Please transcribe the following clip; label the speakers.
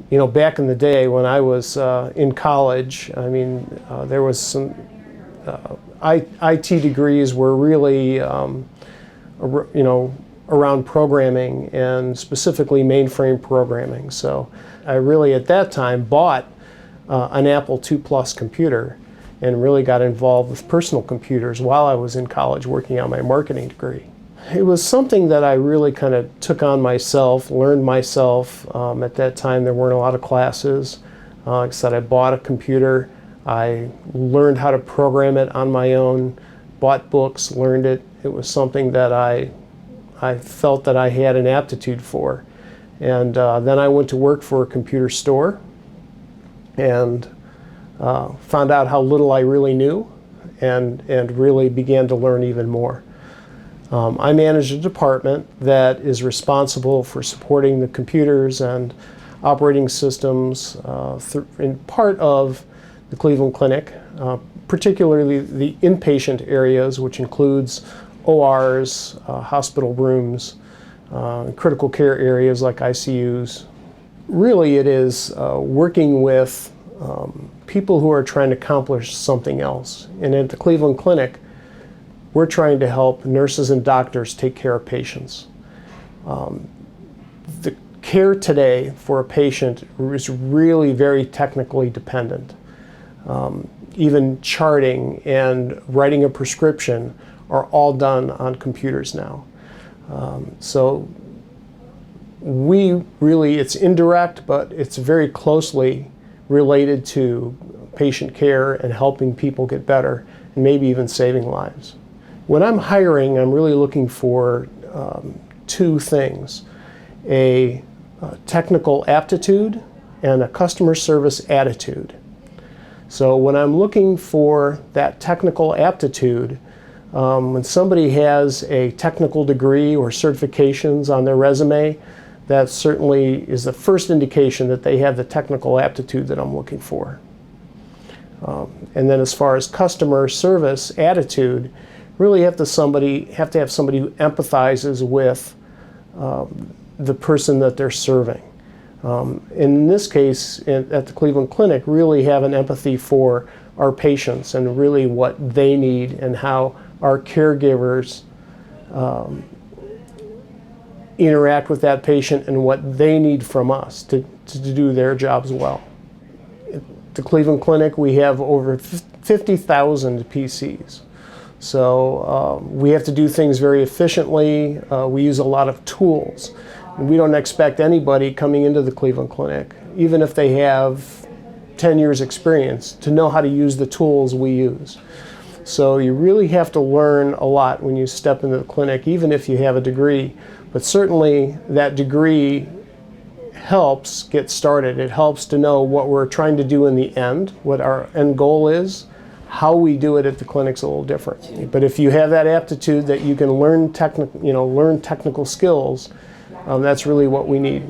Speaker 1: You know, back in the day when I was in college, I mean, there was some IT degrees were really, you know, around programming and specifically mainframe programming. So I really at that time bought an Apple II Plus computer and really got involved with personal computers while I was in college working on my marketing degree. It was something that I really kind of took on myself, learned myself. At that time there weren't a lot of classes. Like I said, I bought a computer. I learned how to program it on my own, bought books, learned it. It was something that I felt that I had an aptitude for. And then I went to work for a computer store and found out how little I really knew and really began to learn even more. I manage a department that is responsible for supporting the computers and operating systems in part of the Cleveland Clinic, particularly the inpatient areas, which includes ORs, hospital rooms, critical care areas like ICUs. Really it is working with people who are trying to accomplish something else. And at the Cleveland Clinic, we're trying to help nurses and doctors take care of patients. The care today for a patient is really very technically dependent. Even charting and writing a prescription are all done on computers now. So we really, it's indirect, but it's very closely related to patient care and helping people get better and maybe even saving lives. When I'm hiring, I'm really looking for two things: a technical aptitude and a customer service attitude. So when I'm looking for that technical aptitude, when somebody has a technical degree or certifications on their resume, that certainly is the first indication that they have the technical aptitude that I'm looking for. And then as far as customer service attitude, really have to have somebody who empathizes with the person that they're serving. In this case, at the Cleveland Clinic, really have an empathy for our patients and really what they need and how our caregivers interact with that patient and what they need from us to do their jobs well. At the Cleveland Clinic, we have over 50,000 PCs. So we have to do things very efficiently. We use a lot of tools. And we don't expect anybody coming into the Cleveland Clinic, even if they have 10 years experience, to know how to use the tools we use. So you really have to learn a lot when you step into the clinic, even if you have a degree. But certainly that degree helps get started. It helps to know what we're trying to do in the end, what our end goal is. How we do it at the clinic's a little different. But if you have that aptitude that you can learn technical skills, that's really what we need.